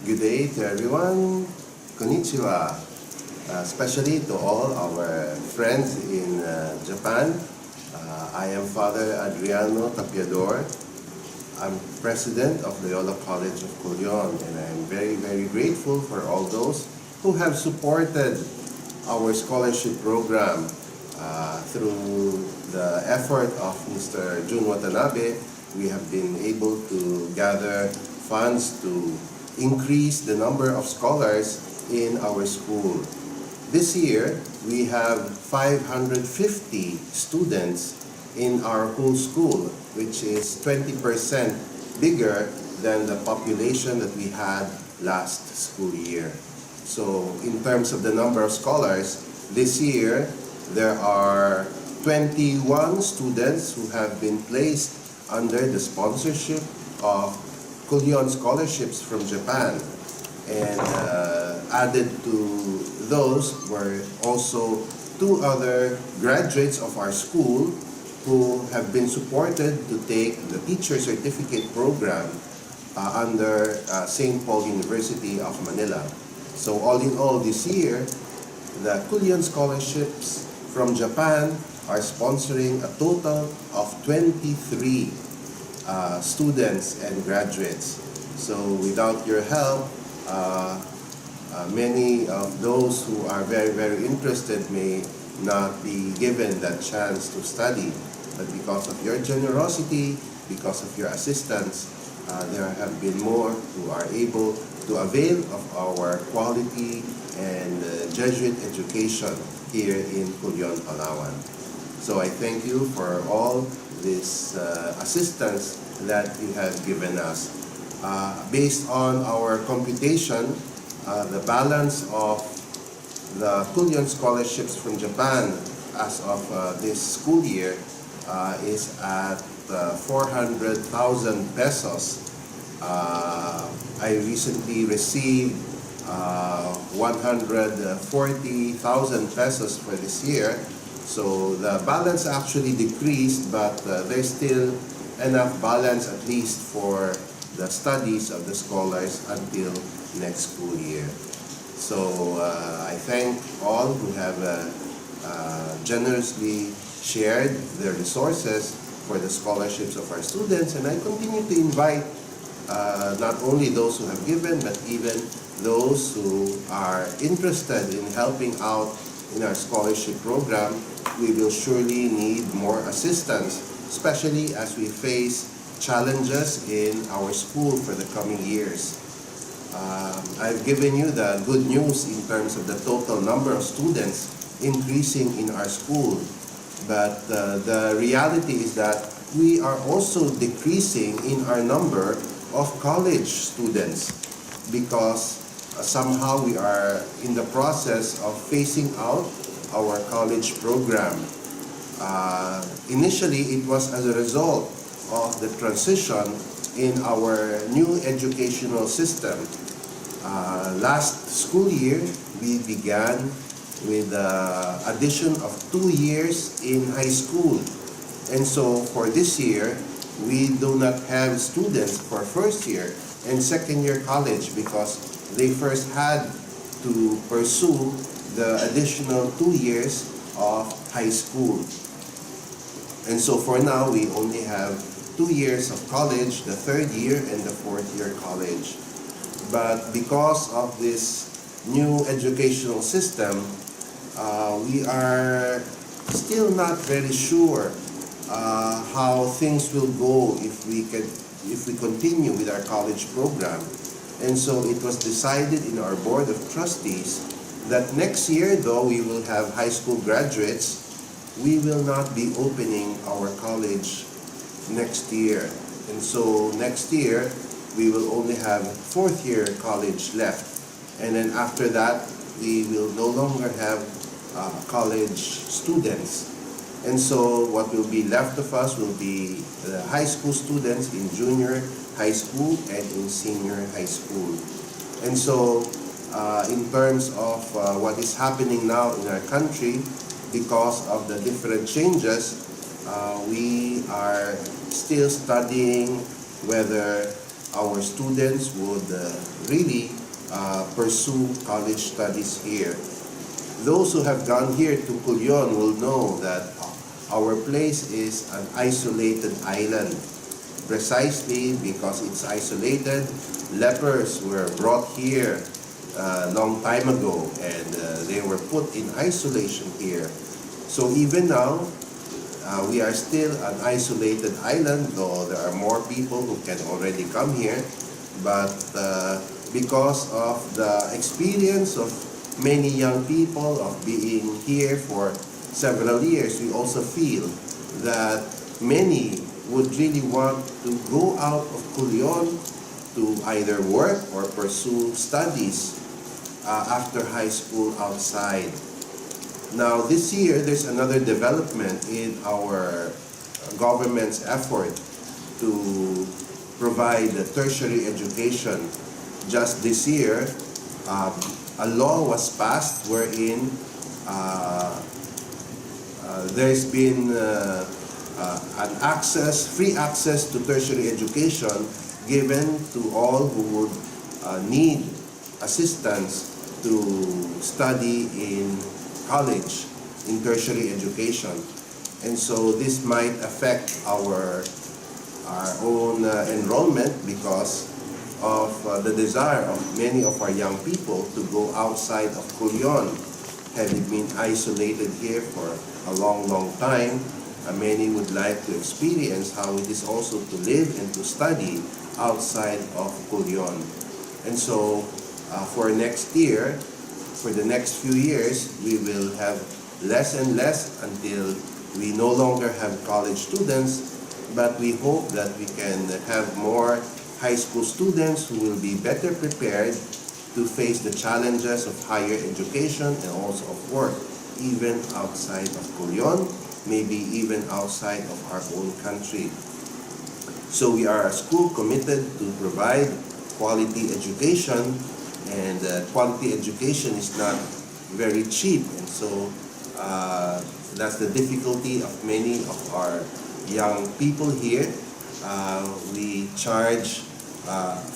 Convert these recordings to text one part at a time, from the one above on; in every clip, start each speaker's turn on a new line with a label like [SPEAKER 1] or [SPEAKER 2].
[SPEAKER 1] Good day to everyone. Konnichiwa. Especially to all our friends in Japan. I am Father Adriano Tapiador. I'm president of Loyola College of Culion, and I'm very, very grateful for all those who have supported our scholarship program through the effort of Mr. Jun Watanabe. We have been able to gather funds to increase the number of scholars in our school. This year, we have 550 students in our whole school, which is 20% bigger than the population that we had last school year. So in terms of the number of scholars, this year, there are 21 students who have been placed under the sponsorship of Culion scholarships from Japan, and added to those were also two other graduates of our school who have been supported to take the teacher certificate program under St. Paul University of Manila. So all in all, this year, the Culion scholarships from Japan are sponsoring a total of 23 students and graduates. So without your help, many of those who are very, very interested may not be given that chance to study. But because of your generosity, because of your assistance, there have been more who are able to avail of our quality and Jesuit education here in Culion, Palawan. So I thank you for all this assistance that you have given us. Based on our computation, the balance of the Culion scholarships from Japan as of this school year is at 400,000 pesos. I recently received 140,000 pesos for this year. So the balance actually decreased, but there's still enough balance at least for the studies of the scholars until next school year. So I thank all who have generously shared their resources for the scholarships of our students, and I continue to invite not only those who have given, but even those who are interested in helping out in our scholarship program. We will surely need more assistance, especially as we face challenges in our school for the coming years. I've given you the good news in terms of the total number of students increasing in our school, but the reality is that we are also decreasing in our number of college students because somehow we are in the process of phasing out our college program. Initially, it was as a result of the transition in our new educational system. Last school year, we began with the addition of 2 years in high school. And so for this year, we do not have students for first year and second year college because they first had to pursue the additional 2 years of high school. And so for now, we only have 2 years of college, the third year and the fourth year college. But because of this new educational system, we are still not very sure how things will go if we continue with our college program. And so it was decided in our Board of Trustees that next year, though we will have high school graduates, we will not be opening our college next year. And so next year, we will only have fourth year college left. And then after that, we will no longer have college students. And so what will be left of us will be the high school students in junior high school and in senior high school. And so in terms of what is happening now in our country, because of the different changes, we are still studying whether our students would really pursue college studies here. Those who have gone here to Culion will know that our place is an isolated island. Precisely because it's isolated, lepers were brought here a long time ago, and they were put in isolation here. So even now, we are still an isolated island, though there are more people who can already come here. But because of the experience of many young people of being here for several years, we also feel that many would really want to go out of Culion to either work or pursue studies after high school outside. Now this year, there's another development in our government's effort to provide tertiary education. Just this year, a law was passed wherein there's been free access to tertiary education given to all who would need assistance to study in college, in tertiary education. And so this might affect our own enrollment because of the desire of many of our young people to go outside of Culion, having been isolated here for a long time. Many would like to experience how it is also to live and to study outside of Culion. And so for next year, for the next few years, we will have less and less until we no longer have college students, but we hope that we can have more high school students who will be better prepared to face the challenges of higher education and also of work, even outside of Culion, maybe even outside of our own country. So we are a school committed to provide quality education, and quality education is not very cheap, and so that's the difficulty of many of our young people here. We charge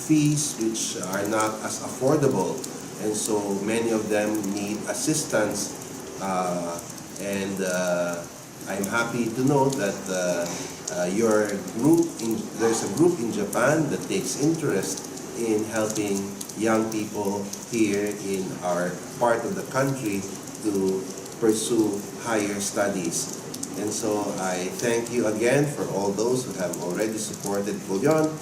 [SPEAKER 1] fees which are not as affordable, and so many of them need assistance, and I'm happy to note that there's a group in Japan that takes interest in helping young people here in our part of the country to pursue higher studies. And so I thank you again for all those who have already supported Culion.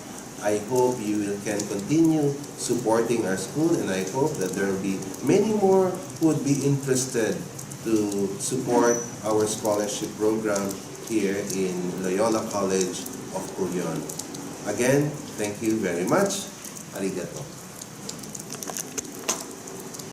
[SPEAKER 1] I hope you can continue supporting our school, and I hope that there will be many more who would be interested to support our scholarship program here in Loyola College of Culion. Again, thank you very much. Arigato.